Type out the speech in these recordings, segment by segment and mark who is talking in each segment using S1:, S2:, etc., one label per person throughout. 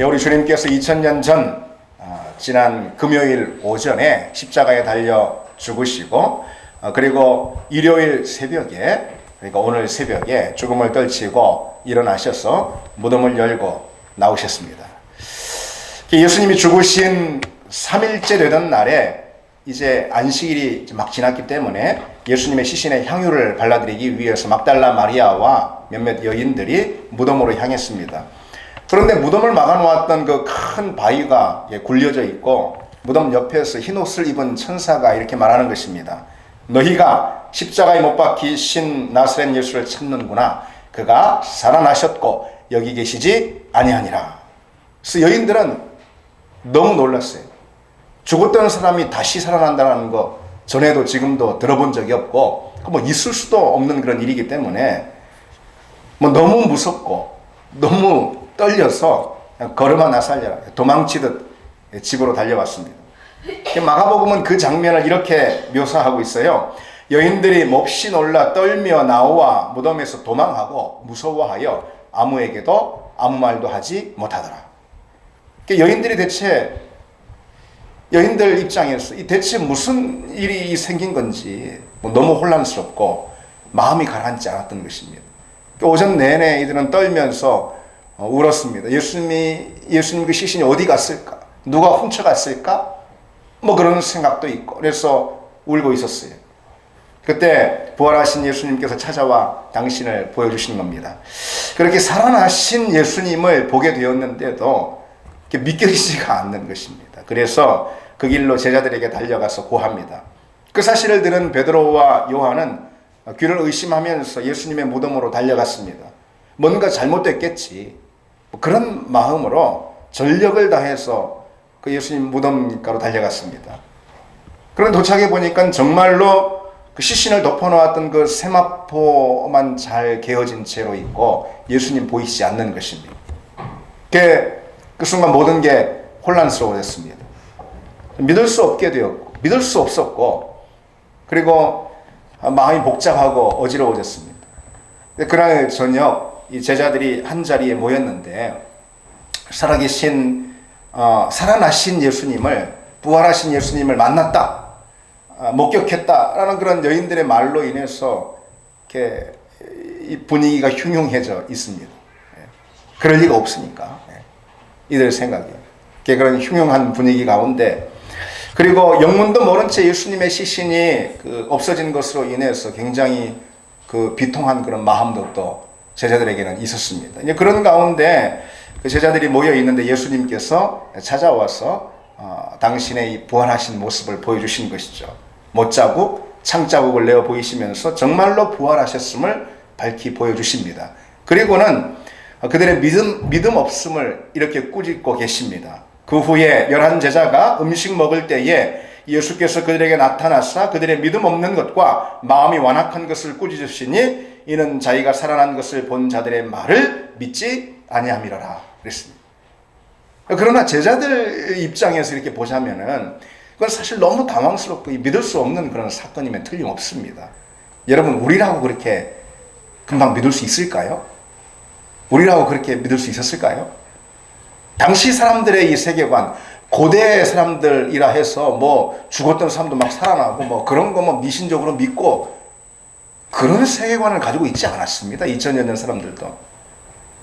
S1: 우리 주님께서 2000년 전 지난 금요일 오전에 십자가에 달려 죽으시고 그리고 일요일 새벽에, 그러니까 오늘 새벽에 죽음을 떨치고 일어나셔서 무덤을 열고 나오셨습니다. 예수님이 죽으신 3일째 되던 날에 이제 안식일이 막 지났기 때문에 예수님의 시신에 향유를 발라드리기 위해서 막달라 마리아와 몇몇 여인들이 무덤으로 향했습니다. 그런데 무덤을 막아놓았던 그 큰 바위가 굴려져 있고 무덤 옆에서 흰 옷을 입은 천사가 이렇게 말하는 것입니다. 너희가 십자가에 못 박히신 나사렛 예수를 찾는구나. 그가 살아나셨고 여기 계시지 아니하니라. 그래서 여인들은 너무 놀랐어요. 죽었던 사람이 다시 살아난다는 거 전에도 지금도 들어본 적이 없고 뭐 있을 수도 없는 그런 일이기 때문에 뭐 너무 무섭고 너무 떨려서 걸음아 나 살려라 도망치듯 집으로 달려왔습니다. 마가복음은 그 장면을 이렇게 묘사하고 있어요. 여인들이 몹시 놀라 떨며 나와 무덤에서 도망하고 무서워하여 아무에게도 아무 말도 하지 못하더라. 여인들이 대체 여인들 입장에서 대체 무슨 일이 생긴 건지 너무 혼란스럽고 마음이 가라앉지 않았던 것입니다. 오전 내내 이들은 떨면서 울었습니다. 예수님 그 시신이 어디 갔을까? 누가 훔쳐갔을까? 뭐 그런 생각도 있고 그래서 울고 있었어요. 그때 부활하신 예수님께서 찾아와 당신을 보여주신 겁니다. 그렇게 살아나신 예수님을 보게 되었는데도 믿겨지지가 않는 것입니다. 그래서 그 길로 제자들에게 달려가서 고합니다. 그 사실을 들은 베드로와 요한은 귀를 의심하면서 예수님의 무덤으로 달려갔습니다. 뭔가 잘못됐겠지. 그런 마음으로 전력을 다해서 그 예수님 무덤가로 달려갔습니다. 그런데 도착해 보니까 정말로 그 시신을 덮어놓았던 그 세마포만 잘 개어진 채로 있고 예수님 보이지 않는 것입니다. 그 순간 모든 게 혼란스러워졌습니다. 믿을 수 없게 되었고 믿을 수 없었고 그리고 마음이 복잡하고 어지러워졌습니다. 그날 저녁 이 제자들이 한 자리에 모였는데 살아나신 예수님을 부활하신 예수님을 만났다, 목격했다라는 그런 여인들의 말로 인해서 이렇게 이 분위기가 흉흉해져 있습니다. 그럴 리가 없으니까 이들 생각이 그런 흉흉한 분위기 가운데 그리고 영문도 모른 채 예수님의 시신이 없어진 것으로 인해서 굉장히 비통한 그런 마음도 또 제자들에게는 있었습니다. 이제 그런 가운데 그 제자들이 모여 있는데 예수님께서 찾아와서 당신의 이 부활하신 모습을 보여주신 것이죠. 못자국, 창자국을 내어 보이시면서 정말로 부활하셨음을 밝히 보여주십니다. 그리고는 그들의 믿음 없음을 이렇게 꾸짖고 계십니다. 그 후에 11제자가 음식 먹을 때에 예수께서 그들에게 나타나사 그들의 믿음 없는 것과 마음이 완악한 것을 꾸짖으시니 이는 자기가 살아난 것을 본 자들의 말을 믿지 아니함이라라 그랬습니다. 그러나 제자들 입장에서 이렇게 보자면은 그건 사실 너무 당황스럽고 믿을 수 없는 그런 사건이면 틀림없습니다. 여러분, 우리라고 그렇게 금방 믿을 수 있을까요? 우리라고 그렇게 믿을 수 있었을까요? 당시 사람들의 이 세계관, 고대 사람들이라 해서 뭐 죽었던 사람도 막 살아나고 뭐 그런 거 뭐 미신적으로 믿고 그런 세계관을 가지고 있지 않았습니다. 2000년 전 사람들도.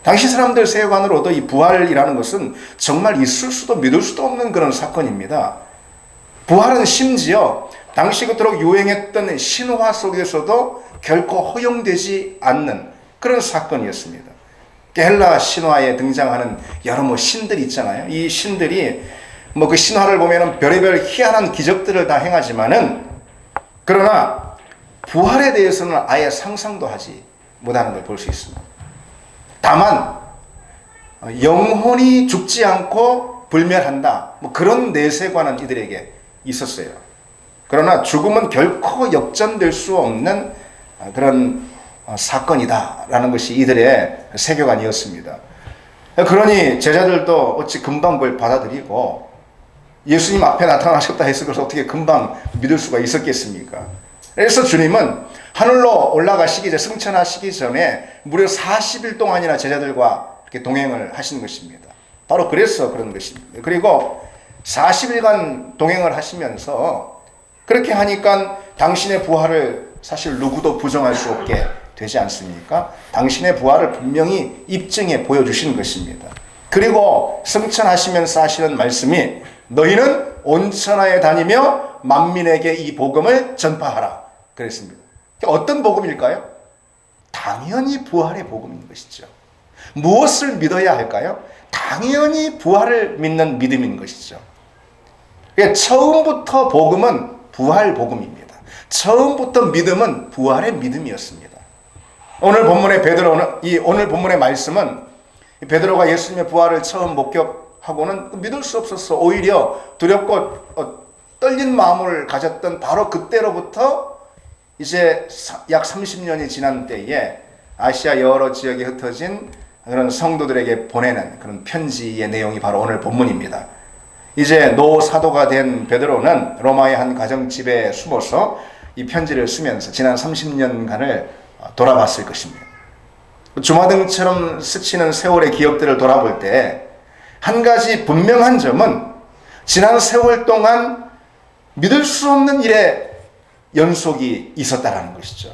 S1: 당시 사람들 세계관으로도 이 부활이라는 것은 정말 있을 수도 믿을 수도 없는 그런 사건입니다. 부활은 심지어 당시 그토록 유행했던 신화 속에서도 결코 허용되지 않는 그런 사건이었습니다. 헬라 신화에 등장하는 여러 신들이 있잖아요. 이 신들이 그 신화를 보면은 별의별 희한한 기적들을 다 행하지만은 그러나 부활에 대해서는 아예 상상도 하지 못하는 걸 볼 수 있습니다. 다만 영혼이 죽지 않고 불멸한다. 그런 내세관은 이들에게 있었어요. 그러나 죽음은 결코 역전될 수 없는 그런 사건이다라는 것이 이들의 세계관이었습니다. 그러니 제자들도 어찌 금방 그걸 받아들이고 예수님 앞에 나타나셨다 해서 그걸 어떻게 금방 믿을 수가 있었겠습니까? 그래서 주님은 하늘로 올라가시기 전, 승천하시기 전에 무려 40일 동안이나 제자들과 이렇게 동행을 하신 것입니다. 바로 그래서 그런 것입니다. 그리고 40일간 동행을 하시면서 그렇게 하니까 당신의 부활을 사실 누구도 부정할 수 없게 되지 않습니까? 당신의 부활을 분명히 입증해 보여주신 것입니다. 그리고 승천하시면서 하시는 말씀이 너희는 온 천하에 다니며 만민에게 이 복음을 전파하라 그랬습니다. 어떤 복음일까요? 당연히 부활의 복음인 것이죠. 무엇을 믿어야 할까요? 당연히 부활을 믿는 믿음인 것이죠. 처음부터 복음은 부활 복음입니다. 처음부터 믿음은 부활의 믿음이었습니다. 오늘 본문의 오늘 본문의 말씀은 베드로가 예수님의 부활을 처음 목격하고는 믿을 수 없었어. 오히려 두렵고 떨린 마음을 가졌던 바로 그때로부터 이제 약 30년이 지난 때에 아시아 여러 지역에 흩어진 그런 성도들에게 보내는 그런 편지의 내용이 바로 오늘 본문입니다. 이제 노 사도가 된 베드로는 로마의 한 가정집에 숨어서 이 편지를 쓰면서 지난 30년간을 돌아봤을 것입니다. 주마등처럼 스치는 세월의 기억들을 돌아볼 때 한 가지 분명한 점은 지난 세월 동안 믿을 수 없는 일의 연속이 있었다라는 것이죠.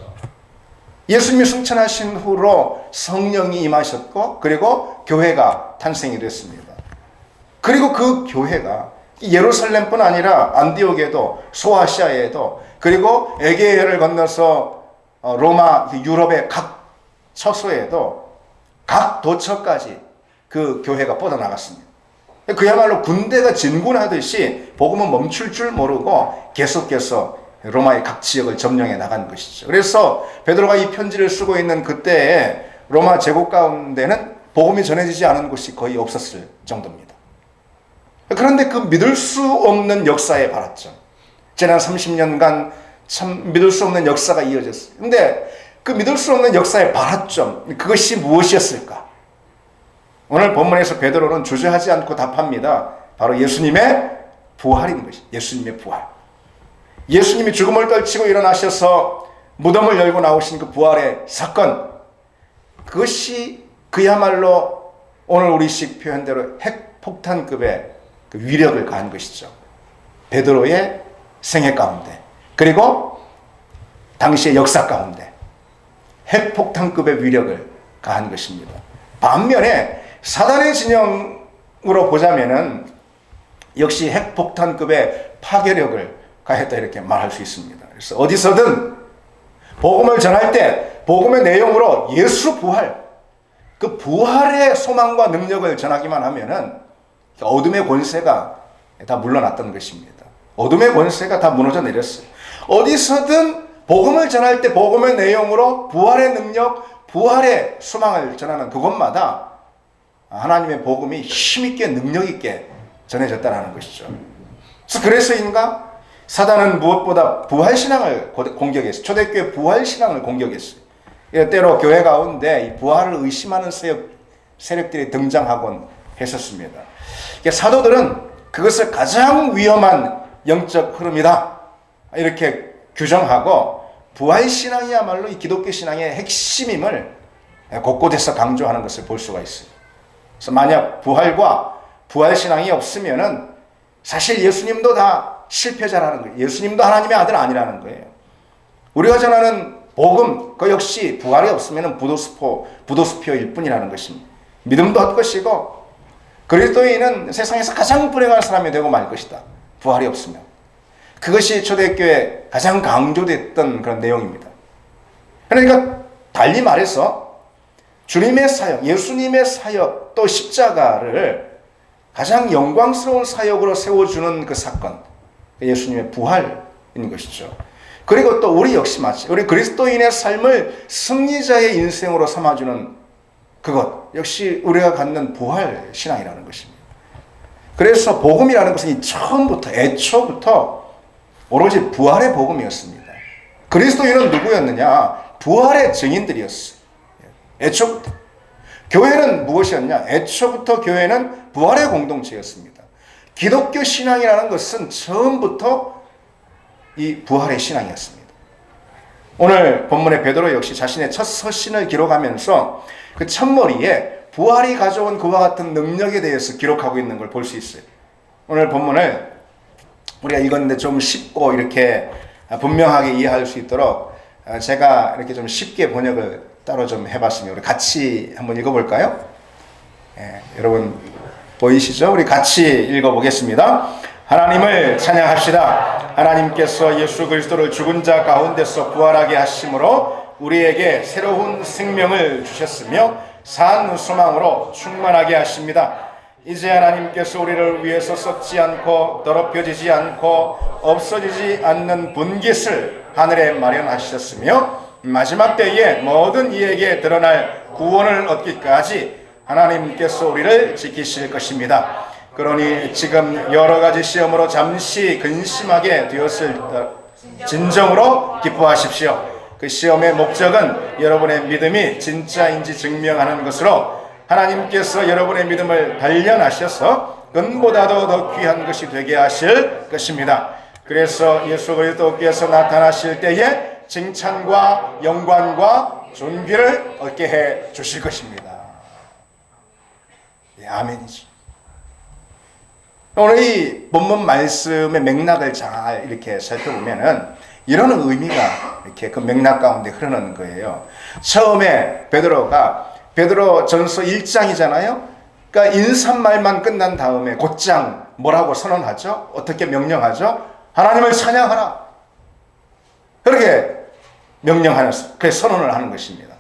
S1: 예수님이 승천하신 후로 성령이 임하셨고 그리고 교회가 탄생이 됐습니다. 그리고 그 교회가 예루살렘뿐 아니라 안디옥에도 소아시아에도 그리고 에게해를 건너서 로마 유럽의 각 처소에도 각 도처까지 그 교회가 뻗어나갔습니다. 그야말로 군대가 진군하듯이 복음은 멈출 줄 모르고 계속해서 로마의 각 지역을 점령해 나간 것이죠. 그래서 베드로가 이 편지를 쓰고 있는 그때에 로마 제국 가운데는 복음이 전해지지 않은 곳이 거의 없었을 정도입니다. 그런데 그 믿을 수 없는 역사의 발화점, 지난 30년간 참 믿을 수 없는 역사가 이어졌어요. 근데 그 믿을 수 없는 역사의 발화점, 그것이 무엇이었을까? 오늘 본문에서 베드로는 주저하지 않고 답합니다. 바로 예수님의 부활인 것이 예수님의 부활. 예수님이 죽음을 떨치고 일어나셔서 무덤을 열고 나오신 그 부활의 사건, 그것이 그야말로 오늘 우리식 표현대로 핵폭탄급의 그 위력을 가한 것이죠. 베드로의 생애 가운데 그리고 당시의 역사 가운데 핵폭탄급의 위력을 가한 것입니다. 반면에 사단의 진영으로 보자면은 역시 핵폭탄급의 파괴력을 가했다 이렇게 말할 수 있습니다. 그래서 어디서든 복음을 전할 때 복음의 내용으로 예수 부활, 그 부활의 소망과 능력을 전하기만 하면은 어둠의 권세가 다 물러났던 것입니다. 어둠의 권세가 다 무너져 내렸어요. 어디서든 복음을 전할 때 복음의 내용으로 부활의 능력, 부활의 소망을 전하는 그곳마다 하나님의 복음이 힘있게 능력있게 전해졌다는 것이죠. 그래서인가 사단은 무엇보다 부활신앙을 공격했어요. 초대교회 부활신앙을 공격했어요. 때로 교회 가운데 이 부활을 의심하는 세력들이 등장하곤 했었습니다. 사도들은 그것을 가장 위험한 영적 흐름이다 이렇게 규정하고 부활신앙이야말로 이 기독교 신앙의 핵심임을 곳곳에서 강조하는 것을 볼 수가 있어요. 그래서 만약 부활과 부활신앙이 없으면은 사실 예수님도 다 실패자라는 거예요. 예수님도 하나님의 아들 아니라는 거예요. 우리가 전하는 복음 그 역시 부활이 없으면 부도수표일 뿐이라는 것입니다. 믿음도 헛것이고 그리스도인은 세상에서 가장 불행한 사람이 되고 말 것이다. 부활이 없으면. 그것이 초대교회에 가장 강조됐던 그런 내용입니다. 그러니까 달리 말해서 주님의 사역, 예수님의 사역 또 십자가를 가장 영광스러운 사역으로 세워주는 그 사건, 예수님의 부활인 것이죠. 그리고 또 우리 역시 마치 우리 그리스도인의 삶을 승리자의 인생으로 삼아주는 그것 역시 우리가 갖는 부활 신앙이라는 것입니다. 그래서 복음이라는 것은 처음부터 애초부터 오로지 부활의 복음이었습니다. 그리스도인은 누구였느냐? 부활의 증인들이었어요. 애초부터. 교회는 무엇이었냐? 애초부터 교회는 부활의 공동체였습니다. 기독교 신앙이라는 것은 처음부터 이 부활의 신앙이었습니다. 오늘 본문의 베드로 역시 자신의 첫 서신을 기록하면서 그 첫머리에 부활이 가져온 그와 같은 능력에 대해서 기록하고 있는 걸 볼 수 있어요. 오늘 본문을 우리가 읽었는데 좀 쉽고 이렇게 분명하게 이해할 수 있도록 제가 이렇게 좀 쉽게 번역을 따로 좀 해봤습니다. 우리 같이 한번 읽어볼까요? 여러분 보이시죠? 우리 같이 읽어보겠습니다. 하나님을 찬양합시다. 하나님께서 예수 그리스도를 죽은 자 가운데서 부활하게 하심으로 우리에게 새로운 생명을 주셨으며 산 소망으로 충만하게 하십니다. 이제 하나님께서 우리를 위해서 썩지 않고 더럽혀지지 않고 없어지지 않는 분깃을 하늘에 마련하셨으며 마지막 때에 모든 이에게 드러날 구원을 얻기까지 하나님께서 우리를 지키실 것입니다. 그러니 지금 여러 가지 시험으로 잠시 근심하게 되었을 진정으로 기뻐하십시오. 그 시험의 목적은 여러분의 믿음이 진짜인지 증명하는 것으로 하나님께서 여러분의 믿음을 단련하셔서 은보다도 더 귀한 것이 되게 하실 것입니다. 그래서 예수 그리스도께서 나타나실 때에 칭찬과 영광과 존귀를 얻게 해 주실 것입니다. 아멘이지. 오늘 이 본문 말씀의 맥락을 잘 이렇게 살펴보면은 이런 의미가 이렇게 그 맥락 가운데 흐르는 거예요. 처음에 베드로 전서 1장이잖아요. 그러니까 인사말만 끝난 다음에 곧장 뭐라고 선언하죠? 어떻게 명령하죠? 하나님을 찬양하라. 그렇게 명령하는, 그 선언을 하는 것입니다.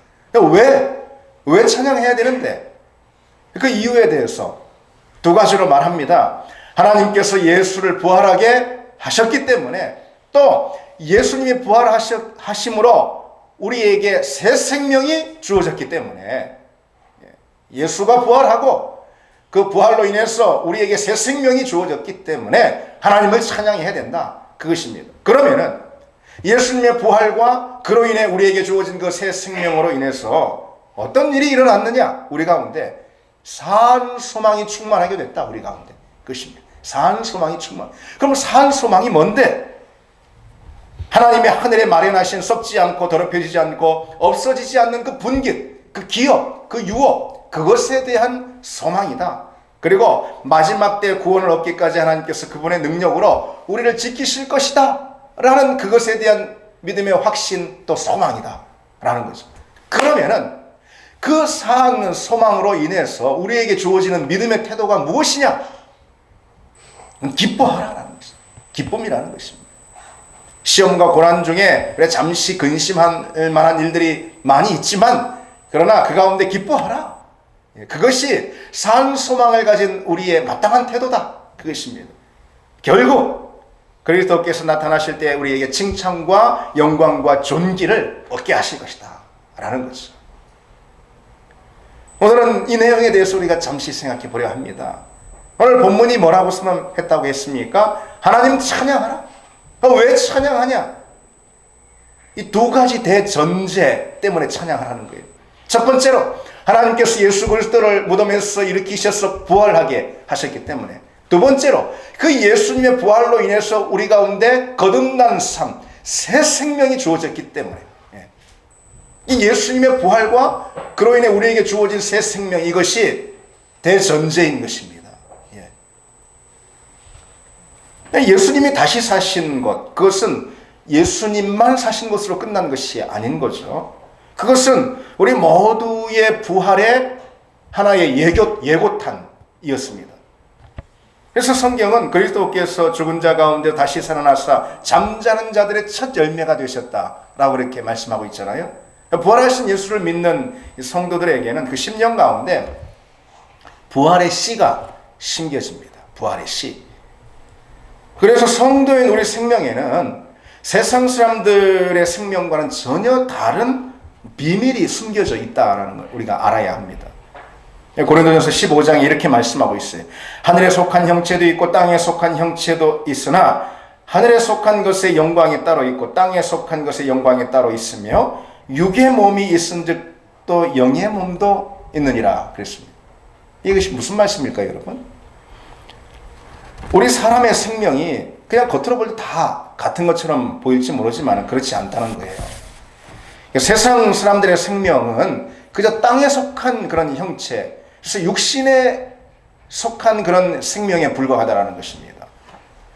S1: 왜 찬양해야 되는데? 그 이유에 대해서 두 가지로 말합니다. 하나님께서 예수를 부활하게 하셨기 때문에, 또 예수님이 부활하심으로 우리에게 새 생명이 주어졌기 때문에, 예수가 부활하고 그 부활로 인해서 우리에게 새 생명이 주어졌기 때문에 하나님을 찬양해야 된다. 그것입니다. 그러면은 예수님의 부활과 그로 인해 우리에게 주어진 그 새 생명으로 인해서 어떤 일이 일어났느냐? 우리 가운데 산 소망이 충만하게 됐다. 우리 가운데. 그것입니다. 산 소망이 충만. 그럼 산 소망이 뭔데? 하나님의 하늘에 마련하신 썩지 않고 더럽혀지지 않고 없어지지 않는 그 분깃, 그 기업, 그 유업, 그것에 대한 소망이다. 그리고 마지막 때 구원을 얻기까지 하나님께서 그분의 능력으로 우리를 지키실 것이다 라는 그것에 대한 믿음의 확신, 또 소망이다 라는 거죠. 그러면은 그 산 소망으로 인해서 우리에게 주어지는 믿음의 태도가 무엇이냐? 기뻐하라는 것입니다. 기쁨이라는 것입니다. 시험과 고난 중에 그래 잠시 근심할 만한 일들이 많이 있지만, 그러나 그 가운데 기뻐하라. 그것이 산 소망을 가진 우리의 마땅한 태도다. 그것입니다. 결국 그리스도께서 나타나실 때 우리에게 칭찬과 영광과 존귀를 얻게 하실 것이다 라는 거죠. 오늘은 이 내용에 대해서 우리가 잠시 생각해 보려 합니다. 오늘 본문이 뭐라고 선언했다고 했습니까? 하나님 찬양하라. 왜 찬양하냐? 이 두 가지 대전제 때문에 찬양하라는 거예요. 첫 번째로 하나님께서 예수 그리스도를 무덤에서 일으키셔서 부활하게 하셨기 때문에, 두 번째로 그 예수님의 부활로 인해서 우리 가운데 거듭난 삶, 새 생명이 주어졌기 때문에, 이 예수님의 부활과 그로 인해 우리에게 주어진 새 생명, 이것이 대전제인 것입니다. 예수님이 다시 사신 것, 그것은 예수님만 사신 것으로 끝난 것이 아닌 거죠. 그것은 우리 모두의 부활의 하나의 예고탄이었습니다. 그래서 성경은 그리스도께서 죽은 자 가운데 다시 살아나사 잠자는 자들의 첫 열매가 되셨다라고 이렇게 말씀하고 있잖아요. 부활하신 예수를 믿는 성도들에게는 그 심령 가운데 부활의 씨가 심겨집니다. 부활의 씨. 그래서 성도인 우리 생명에는 세상 사람들의 생명과는 전혀 다른 비밀이 숨겨져 있다는 걸 우리가 알아야 합니다. 고린도전서 15장에 이렇게 말씀하고 있어요. 하늘에 속한 형체도 있고 땅에 속한 형체도 있으나 하늘에 속한 것의 영광이 따로 있고 땅에 속한 것의 영광이 따로 있으며 육의 몸이 있은즉 또 영의 몸도 있느니라 그랬습니다. 이것이 무슨 말씀일까요, 여러분? 우리 사람의 생명이 그냥 겉으로 볼 때 다 같은 것처럼 보일지 모르지만 그렇지 않다는 거예요. 세상 사람들의 생명은 그저 땅에 속한 그런 형체, 그래서 육신에 속한 그런 생명에 불과하다라는 것입니다.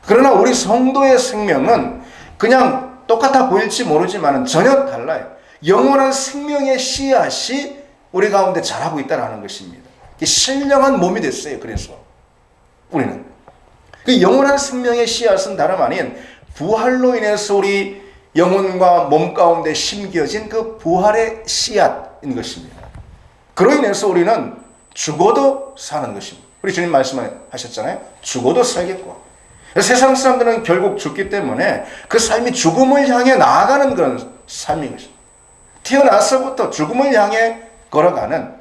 S1: 그러나 우리 성도의 생명은 그냥 똑같아 보일지 모르지만 전혀 달라요. 영원한 생명의 씨앗이 우리 가운데 자라고 있다는 것입니다. 신령한 몸이 됐어요. 그래서 우리는 그 영원한 생명의 씨앗은 다름 아닌 부활로 인해서 우리 영혼과 몸 가운데 심겨진 그 부활의 씨앗인 것입니다. 그로 인해서 우리는 죽어도 사는 것입니다. 우리 주님 말씀하셨잖아요. 죽어도 살겠고. 세상 사람들은 결국 죽기 때문에 그 삶이 죽음을 향해 나아가는 그런 삶인 것입니다. 태어나서부터 죽음을 향해 걸어가는,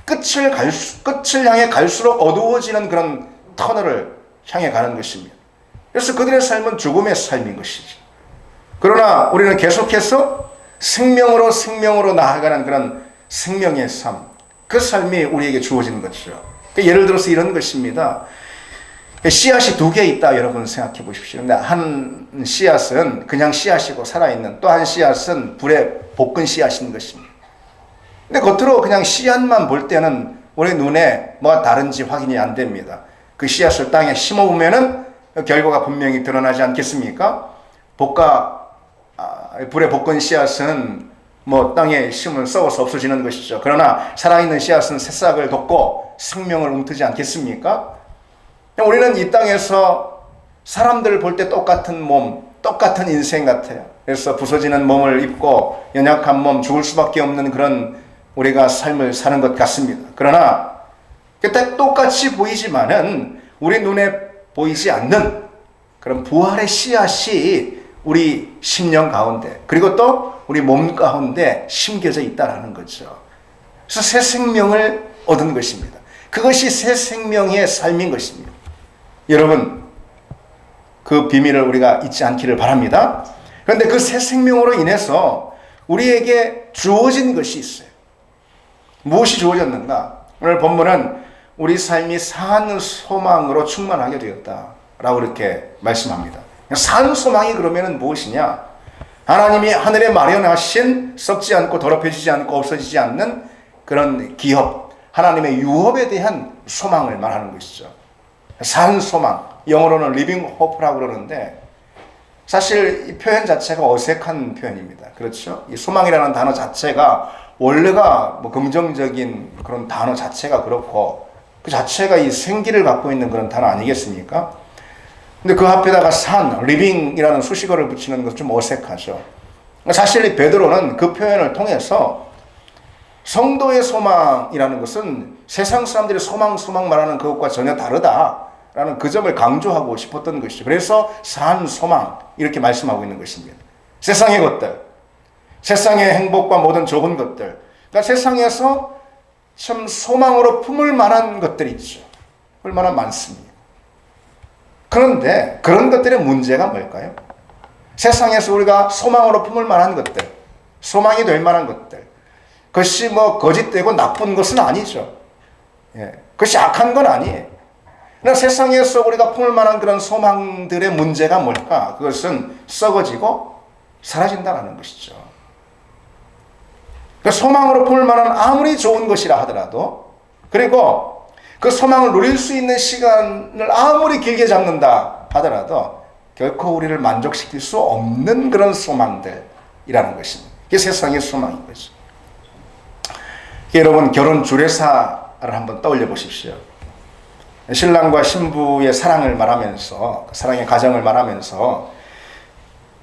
S1: 끝을 향해 갈수록 어두워지는 그런 터널을 향해 가는 것입니다. 그래서 그들의 삶은 죽음의 삶인 것이죠. 그러나 우리는 계속해서 생명으로 나아가는 그런 생명의 삶, 그 삶이 우리에게 주어지는 것이죠. 예를 들어서 이런 것입니다. 씨앗이 두 개 있다, 여러분 생각해 보십시오. 근데 한 씨앗은 그냥 씨앗이고 살아있는, 또 한 씨앗은 불에 볶은 씨앗인 것입니다. 근데 겉으로 그냥 씨앗만 볼 때는 우리 눈에 뭐가 다른지 확인이 안 됩니다. 그 씨앗을 땅에 심어보면은 결과가 분명히 드러나지 않겠습니까? 불에 볶은 씨앗은 뭐 땅에 심으면 썩어서 없어지는 것이죠. 그러나 살아있는 씨앗은 새싹을 돋고 생명을 움트지 않겠습니까? 우리는 이 땅에서 사람들을 볼 때 똑같은 몸, 똑같은 인생 같아요. 그래서 부서지는 몸을 입고 연약한 몸, 죽을 수밖에 없는 그런 우리가 삶을 사는 것 같습니다. 그러나 그때 똑같이 보이지만은 우리 눈에 보이지 않는 그런 부활의 씨앗이 우리 심령 가운데, 그리고 또 우리 몸 가운데 심겨져 있다는 거죠. 그래서 새 생명을 얻은 것입니다. 그것이 새 생명의 삶인 것입니다. 여러분, 그 비밀을 우리가 잊지 않기를 바랍니다. 그런데 그 새 생명으로 인해서 우리에게 주어진 것이 있어요. 무엇이 주어졌는가? 오늘 본문은 우리 삶이 산 소망으로 충만하게 되었다라고 이렇게 말씀합니다. 산 소망이 그러면 무엇이냐? 하나님이 하늘에 마련하신 썩지 않고 더럽혀지지 않고 없어지지 않는 그런 기업, 하나님의 유업에 대한 소망을 말하는 것이죠. 산 소망, 영어로는 living hope라고 그러는데 사실 이 표현 자체가 어색한 표현입니다. 그렇죠? 이 소망이라는 단어 자체가 원래가 뭐 긍정적인 그런 단어 자체가 그렇고 그 자체가 이 생기를 갖고 있는 그런 단어 아니겠습니까? 근데 그 앞에다가 산, living이라는 수식어를 붙이는 것은 좀 어색하죠. 사실 이 베드로는 그 표현을 통해서 성도의 소망이라는 것은 세상 사람들이 소망 말하는 그것과 전혀 다르다라는 그 점을 강조하고 싶었던 것이죠. 그래서 산 소망 이렇게 말씀하고 있는 것입니다. 세상의 것들, 세상의 행복과 모든 좋은 것들, 그러니까 세상에서 참 소망으로 품을 만한 것들이 있죠. 얼마나 많습니다. 그런데 그런 것들의 문제가 뭘까요? 세상에서 우리가 소망으로 품을 만한 것들, 소망이 될 만한 것들, 그것이 뭐 거짓되고 나쁜 것은 아니죠. 그것이 악한 건 아니에요. 그러나 세상에서 우리가 품을 만한 그런 소망들의 문제가 뭘까? 그것은 썩어지고 사라진다는 것이죠. 그러니까 소망으로 품을 만한 아무리 좋은 것이라 하더라도, 그리고 그 소망을 누릴 수 있는 시간을 아무리 길게 잡는다 하더라도 결코 우리를 만족시킬 수 없는 그런 소망들이라는 것입니다. 이게 세상의 소망인 거죠. 여러분, 결혼 주례사를 한번 떠올려 보십시오. 신랑과 신부의 사랑을 말하면서, 사랑의 가정을 말하면서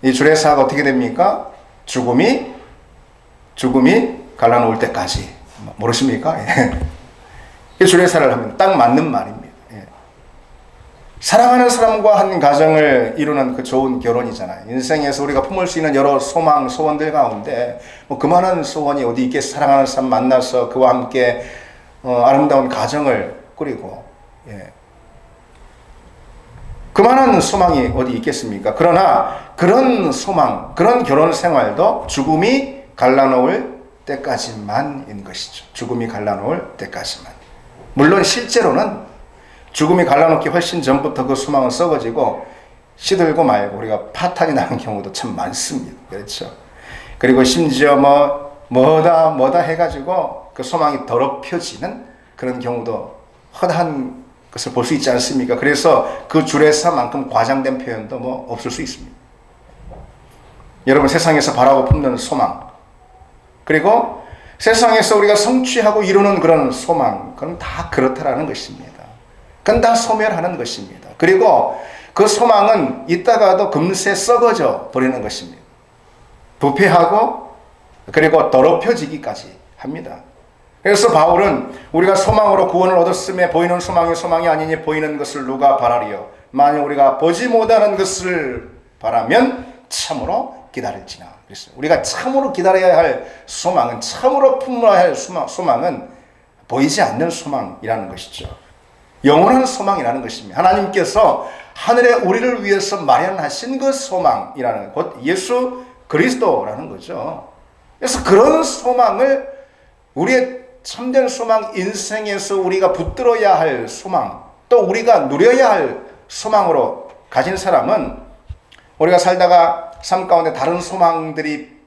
S1: 이 주례사가 어떻게 됩니까? 죽음이 갈라놓을 때까지. 모르십니까? 이 주례사를 하면 딱 맞는 말입니다. 사랑하는 사람과 한 가정을 이루는 그 좋은 결혼이잖아요. 인생에서 우리가 품을 수 있는 여러 소망, 소원들 가운데 뭐 그만한 소원이 어디 있겠어요. 사랑하는 사람 만나서 그와 함께 아름다운 가정을 꾸리고, 그만한 소망이 어디 있겠습니까? 그러나 그런 소망, 그런 결혼 생활도 죽음이 갈라놓을 때까지만인 것이죠. 죽음이 갈라놓을 때까지만. 물론 실제로는 죽음이 갈라놓기 훨씬 전부터 그 소망은 썩어지고 시들고 말고 우리가 파탄이 나는 경우도 참 많습니다. 그렇죠? 그리고 심지어 뭐다 해가지고 그 소망이 더럽혀지는 그런 경우도 허다한 것을 볼 수 있지 않습니까? 그래서 그 주례사만큼 과장된 표현도 뭐 없을 수 있습니다. 여러분, 세상에서 바라고 품는 소망, 그리고 세상에서 우리가 성취하고 이루는 그런 소망, 그건 다 그렇다라는 것입니다. 그건 다 소멸하는 것입니다. 그리고 그 소망은 있다가도 금세 썩어져 버리는 것입니다. 부패하고 그리고 더럽혀지기까지 합니다. 그래서 바울은 우리가 소망으로 구원을 얻었음에 보이는 소망이 소망이 아니니 보이는 것을 누가 바라리요? 만약 우리가 보지 못하는 것을 바라면 참으로 기다릴지나. 그랬어요. 우리가 참으로 기다려야 할 소망은, 참으로 품어야 할 소망은 보이지 않는 소망이라는 것이죠. 영원한 소망이라는 것입니다. 하나님께서 하늘에 우리를 위해서 마련하신 그 소망이라는 곧 예수 그리스도라는 거죠. 그래서 그런 소망을, 우리의 참된 소망, 인생에서 우리가 붙들어야 할 소망, 또 우리가 누려야 할 소망으로 가진 사람은 우리가 살다가 삶 가운데 다른 소망들이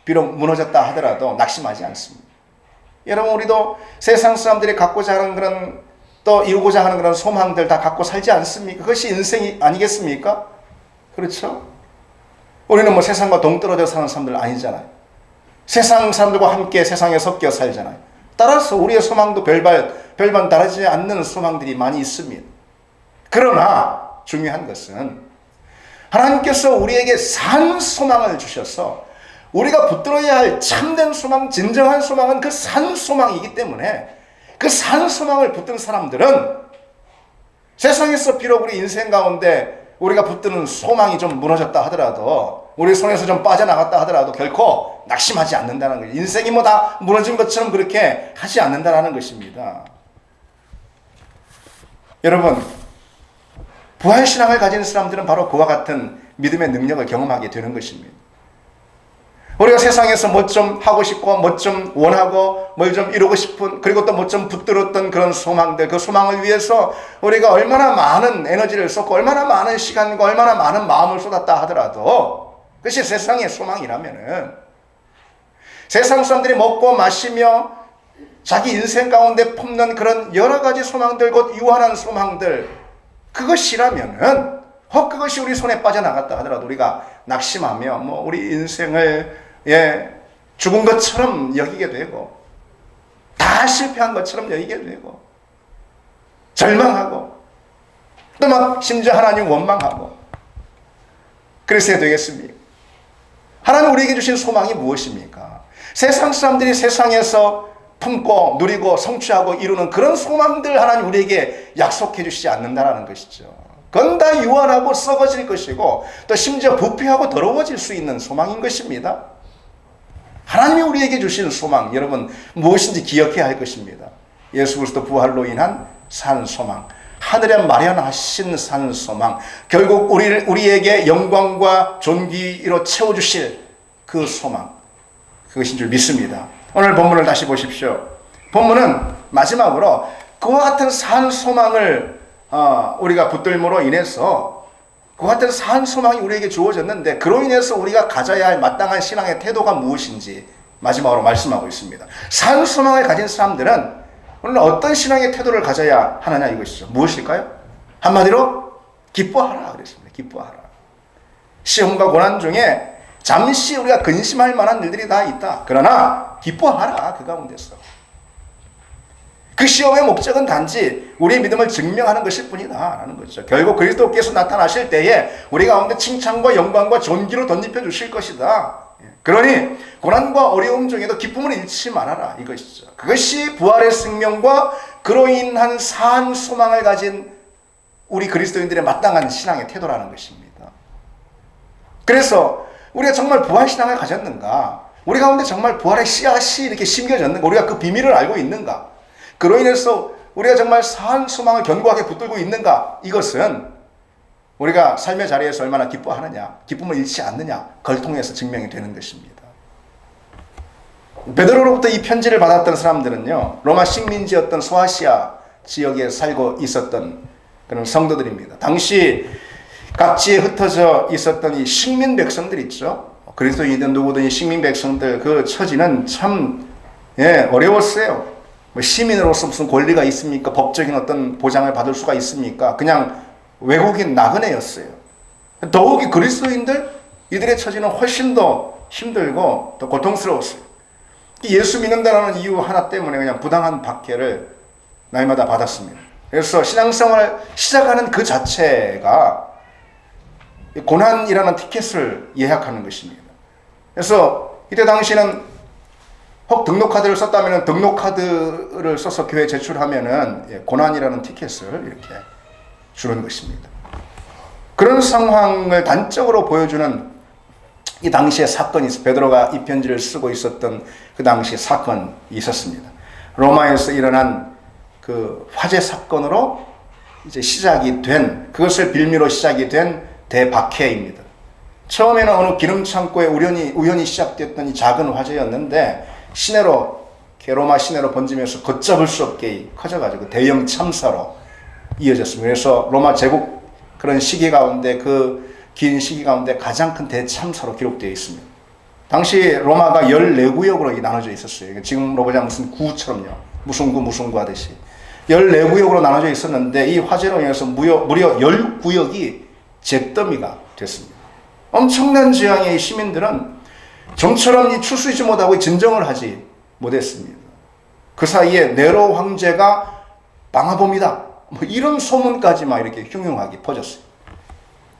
S1: 비록 무너졌다 하더라도 낙심하지 않습니다. 여러분, 우리도 세상 사람들이 갖고자 하는 그런, 또 이루고자 하는 그런 소망들 다 갖고 살지 않습니까? 그것이 인생이 아니겠습니까? 그렇죠? 우리는 뭐 세상과 동떨어져 사는 사람들 아니잖아요. 세상 사람들과 함께 세상에 섞여 살잖아요. 따라서 우리의 소망도 별반 다르지 않는 소망들이 많이 있습니다. 그러나 중요한 것은 하나님께서 우리에게 산 소망을 주셔서 우리가 붙들어야 할 참된 소망, 진정한 소망은 그 산 소망이기 때문에 그 산 소망을 붙든 사람들은 세상에서 비록 우리 인생 가운데 우리가 붙드는 소망이 좀 무너졌다 하더라도, 우리 손에서 좀 빠져나갔다 하더라도 결코 낙심하지 않는다는 거예요. 인생이 뭐 다 무너진 것처럼 그렇게 하지 않는다는 것입니다. 여러분, 부활신앙을 가진 사람들은 바로 그와 같은 믿음의 능력을 경험하게 되는 것입니다. 우리가 세상에서 뭐 좀 하고 싶고, 뭐 좀 원하고, 뭘 좀 이루고 싶은, 그리고 또 뭐 좀 붙들었던 그런 소망들, 그 소망을 위해서 우리가 얼마나 많은 에너지를 쏟고, 얼마나 많은 시간과 얼마나 많은 마음을 쏟았다 하더라도 그것이 세상의 소망이라면은, 세상 사람들이 먹고 마시며 자기 인생 가운데 품는 그런 여러 가지 소망들, 곧 유한한 소망들, 그것이라면은, 혹 그것이 우리 손에 빠져나갔다 하더라도 우리가 낙심하며 뭐 우리 인생을 죽은 것처럼 여기게 되고, 다 실패한 것처럼 여기게 되고, 절망하고, 또 막 심지어 하나님 원망하고, 그랬어야 되겠습니까? 하나님 우리에게 주신 소망이 무엇입니까? 세상 사람들이 세상에서 품고 누리고 성취하고 이루는 그런 소망들 하나님 우리에게 약속해 주시지 않는다는 것이죠. 그건 다 유한하고 썩어질 것이고, 또 심지어 부패하고 더러워질 수 있는 소망인 것입니다. 하나님이 우리에게 주신 소망, 여러분 무엇인지 기억해야 할 것입니다. 예수 그리스도 부활로 인한 산 소망, 하늘에 마련하신 산 소망, 결국 우리에게 영광과 존귀로 채워주실 그 소망, 그것인 줄 믿습니다. 오늘 본문을 다시 보십시오. 본문은 마지막으로 그와 같은 산 소망을 우리가 붙들므로 인해서, 그와 같은 산 소망이 우리에게 주어졌는데 그로 인해서 우리가 가져야 할 마땅한 신앙의 태도가 무엇인지 마지막으로 말씀하고 있습니다. 산 소망을 가진 사람들은 오늘 어떤 신앙의 태도를 가져야 하느냐 이것이죠. 무엇일까요? 한마디로 기뻐하라 그랬습니다. 기뻐하라. 시험과 고난 중에 잠시 우리가 근심할 만한 일들이 다 있다. 그러나 기뻐하라, 그 가운데서. 그 시험의 목적은 단지 우리의 믿음을 증명하는 것일 뿐이다 라는 거죠. 결국 그리스도께서 나타나실 때에 우리 가운데 칭찬과 영광과 존귀로 덧입혀 주실 것이다. 그러니 고난과 어려움 중에도 기쁨을 잃지 말아라 이것이죠. 그것이 부활의 생명과 그로 인한 산 소망을 가진 우리 그리스도인들의 마땅한 신앙의 태도라는 것입니다. 그래서 우리가 정말 부활신앙을 가졌는가? 우리 가운데 정말 부활의 씨앗이 이렇게 심겨졌는가? 우리가 그 비밀을 알고 있는가? 그로 인해서 우리가 정말 산 소망을 견고하게 붙들고 있는가? 이것은 우리가 삶의 자리에서 얼마나 기뻐하느냐, 기쁨을 잃지 않느냐, 그걸 통해서 증명이 되는 것입니다. 베드로로부터 이 편지를 받았던 사람들은요, 로마 식민지였던 소아시아 지역에 살고 있었던 그런 성도들입니다. 당시 각지에 흩어져 있었던 이 식민 백성들 있죠. 그리스도인이든 누구든 이 식민 백성들 그 처지는 참 어려웠어요. 뭐 시민으로서 무슨 권리가 있습니까? 법적인 어떤 보장을 받을 수가 있습니까? 그냥 외국인 나그네였어요. 더욱이 그리스도인들 이들의 처지는 훨씬 더 힘들고 더 고통스러웠어요. 예수 믿는다는 이유 하나 때문에 그냥 부당한 박해를 날마다 받았습니다. 그래서 신앙생활을 시작하는 그 자체가 고난이라는 티켓을 예약하는 것입니다. 그래서 이때 당시는 혹 등록카드를 썼다면 등록카드를 써서 교회에 제출하면은 고난이라는 티켓을 이렇게 주는 것입니다. 그런 상황을 단적으로 보여주는 이 당시의 사건이 있어. 베드로가 이 편지를 쓰고 있었던 그 당시 사건이 있었습니다. 로마에서 일어난 그 화재 사건으로 이제 시작이 된, 그것을 빌미로 시작이 된 대박해입니다. 처음에는 어느 기름창고에 우연히 시작됐던 이 작은 화재였는데 시내로, 로마 시내로 번지면서 걷잡을 수 없게 커져가지고 대형 참사로 이어졌습니다. 그래서 로마 제국 그런 시기 가운데, 그 긴 시기 가운데 가장 큰 대참사로 기록되어 있습니다. 당시 로마가 14구역으로 나눠져 있었어요. 지금으로 보자면 무슨 구처럼요. 무슨 구 하듯이. 14구역으로 나눠져 있었는데 이 화재로 인해서 무려 10구역이 잿더미가 됐습니다. 엄청난 재앙의 시민들은 좀처럼 출수하지 못하고 진정을 하지 못했습니다. 그 사이에 네로 황제가 망하봅니다. 뭐 이런 소문까지 막 이렇게 흉흉하게 퍼졌어요.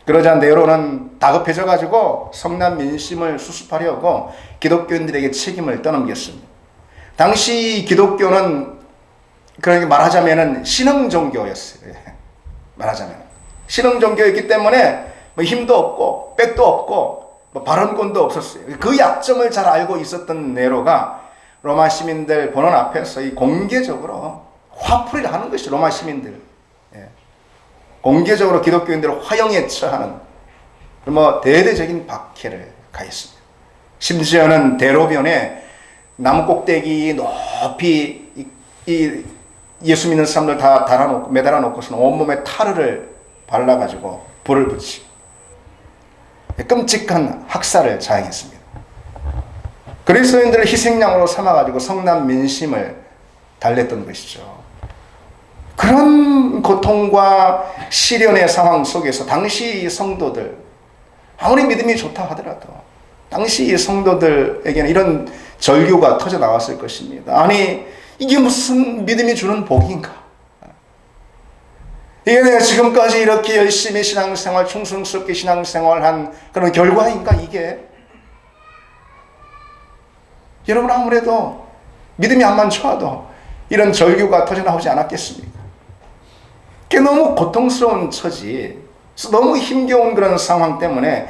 S1: 그러자 네로는 다급해져가지고 성난 민심을 수습하려고 기독교인들에게 책임을 떠넘겼습니다. 당시 기독교는 그러니까 말하자면은 신흥 종교였어요. 말하자면 신흥 종교였기 때문에 뭐 힘도 없고 백도 없고 뭐 발언권도 없었어요. 그 약점을 잘 알고 있었던 네로가 로마 시민들 보는 앞에서 이 공개적으로 화풀이를 하는 것이 로마 시민들. 공개적으로 기독교인들을 화형에 처하는 뭐 대대적인 박해를 가했습니다. 심지어는 대로변에 나무 꼭대기 높이 이 예수 믿는 사람들 다 매달아 놓고서는 온몸에 타르를 발라가지고 불을 붙이고 끔찍한 학살을 자행했습니다. 그리스도인들을 희생양으로 삼아가지고 성난 민심을 달랬던 것이죠. 그런 고통과 시련의 상황 속에서 당시 성도들, 아무리 믿음이 좋다 하더라도 당시 성도들에게는 이런 절규가 터져 나왔을 것입니다. 아니, 이게 무슨 믿음이 주는 복인가? 이게 내가 지금까지 이렇게 열심히 신앙생활, 충성스럽게 신앙생활한 그런 결과인가, 이게? 여러분, 아무래도 믿음이 안 많더라도 이런 절규가 터져 나오지 않았겠습니까? 그게 너무 고통스러운 처지, 너무 힘겨운 그런 상황 때문에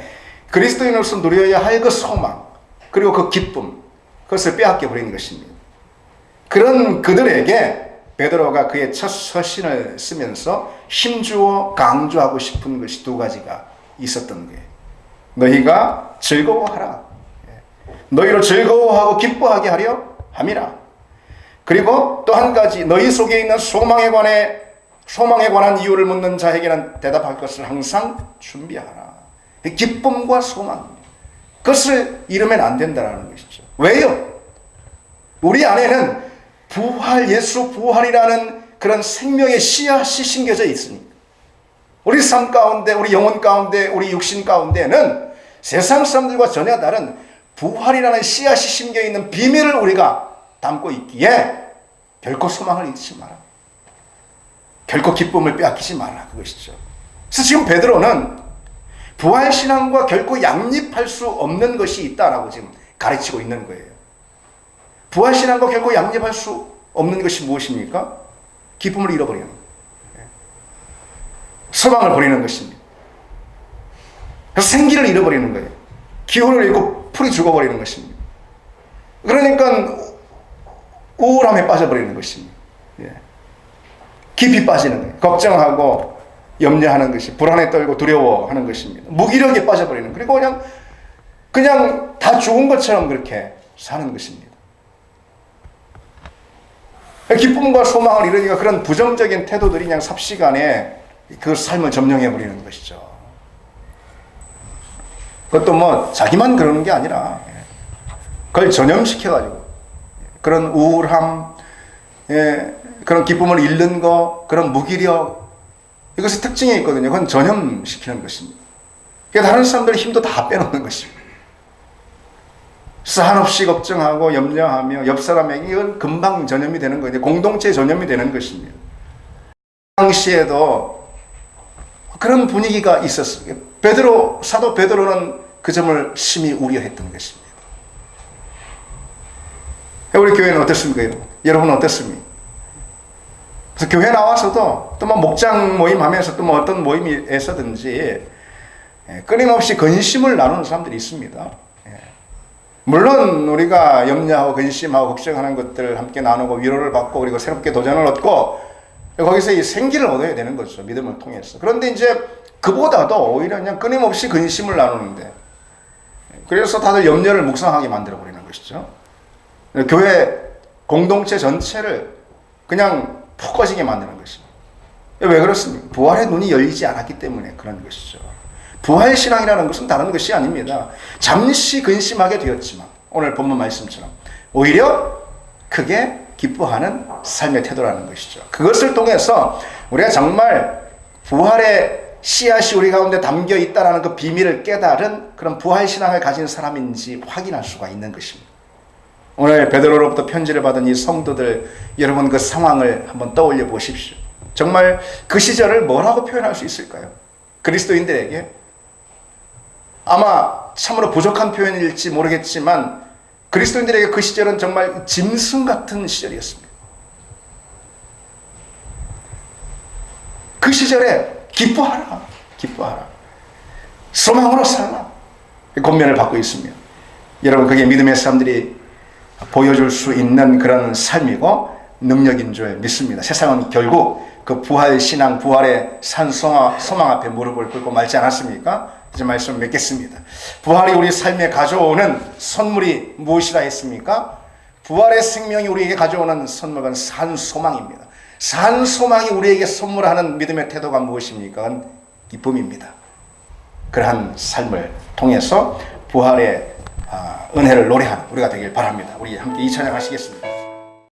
S1: 그리스도인으로서 누려야 할 그 소망, 그리고 그 기쁨, 그것을 빼앗겨 버린 것입니다. 그런 그들에게 베드로가 그의 첫 서신을 쓰면서 힘주어 강조하고 싶은 것이 두 가지가 있었던 거예요. 너희가 즐거워하라. 너희로 즐거워하고 기뻐하게 하려 함이라. 그리고 또 한 가지, 너희 속에 있는 소망에 관한 이유를 묻는 자에게는 대답할 것을 항상 준비하라. 기쁨과 소망, 그것을 잃으면 안 된다는 것이죠. 왜요? 우리 안에는 예수 부활이라는 그런 생명의 씨앗이 심겨져 있으니까. 우리 삶 가운데, 우리 영혼 가운데, 우리 육신 가운데는 세상 사람들과 전혀 다른 부활이라는 씨앗이 심겨 있는 비밀을 우리가 담고 있기에 결코 소망을 잃지 마라. 결코 기쁨을 빼앗기지 말라, 그것이죠. 그래서 지금 베드로는 부활신앙과 결코 양립할 수 없는 것이 있다라고 지금 가르치고 있는 거예요. 부활신앙과 결코 양립할 수 없는 것이 무엇입니까? 기쁨을 잃어버리는 거예요. 소망을 버리는 것입니다. 그래서 생기를 잃어버리는 거예요. 기운을 잃고 풀이 죽어버리는 것입니다. 그러니까 우울함에 빠져버리는 것입니다. 깊이 빠지는 거예요. 걱정하고 염려하는 것이, 불안에 떨고 두려워하는 것입니다. 무기력에 빠져버리는, 그리고 그냥 다 죽은 것처럼 그렇게 사는 것입니다. 기쁨과 소망을 잃으니까 그런 부정적인 태도들이 그냥 삽시간에 그 삶을 점령해버리는 것이죠. 그것도 뭐 자기만 그러는 게 아니라 그걸 전염시켜가지고 그런 우울함, 그런 기쁨을 잃는 거, 그런 무기력, 이것이 특징이 있거든요. 그건 전염시키는 것입니다. 그러니까 다른 사람들의 힘도 다 빼놓는 것입니다. 한없이 걱정하고 염려하며 옆 사람에게 이건 금방 전염이 되는 거예요. 공동체 전염이 되는 것입니다. 당시에도 그런 분위기가 있었어요. 사도 베드로는 그 점을 심히 우려했던 것입니다. 우리 교회는 어떻습니까? 여러분은 어떻습니까? 그래서 교회 나와서도 또 뭐 목장 모임 하면서 또 뭐 어떤 모임에서든지 끊임없이 근심을 나누는 사람들이 있습니다. 물론 우리가 염려하고 근심하고 걱정하는 것들을 함께 나누고 위로를 받고 그리고 새롭게 도전을 얻고 거기서 이 생기를 얻어야 되는 거죠. 믿음을 통해서. 그런데 이제 그보다도 오히려 그냥 끊임없이 근심을 나누는데 그래서 다들 염려를 묵상하게 만들어 버리는 것이죠. 교회 공동체 전체를 그냥 푹 꺼지게 만드는 것입니다. 왜 그렇습니까? 부활의 눈이 열리지 않았기 때문에 그런 것이죠. 부활신앙이라는 것은 다른 것이 아닙니다. 잠시 근심하게 되었지만 오늘 본문 말씀처럼 오히려 크게 기뻐하는 삶의 태도라는 것이죠. 그것을 통해서 우리가 정말 부활의 씨앗이 우리 가운데 담겨 있다는 그 비밀을 깨달은 그런 부활신앙을 가진 사람인지 확인할 수가 있는 것입니다. 오늘 베드로로부터 편지를 받은 이 성도들, 여러분 그 상황을 한번 떠올려 보십시오. 정말 그 시절을 뭐라고 표현할 수 있을까요? 그리스도인들에게 아마 참으로 부족한 표현일지 모르겠지만 그리스도인들에게 그 시절은 정말 짐승 같은 시절이었습니다. 그 시절에 기뻐하라, 기뻐하라, 소망으로 살라, 권면을 받고 있습니다. 여러분 그게 믿음의 사람들이 보여줄 수 있는 그런 삶이고 능력인 줄 믿습니다. 세상은 결국 그 부활 신앙, 부활의 소망 앞에 무릎을 꿇고 말지 않았습니까? 이제 말씀 맺겠습니다. 부활이 우리 삶에 가져오는 선물이 무엇이라 했습니까? 부활의 생명이 우리에게 가져오는 선물은 산 소망입니다. 산 소망이 우리에게 선물하는 믿음의 태도가 무엇입니까? 그건 기쁨입니다. 그러한 삶을 통해서 부활의 은혜를 노래하는 우리가 되길 바랍니다. 우리 함께 이 찬양 하시겠습니다.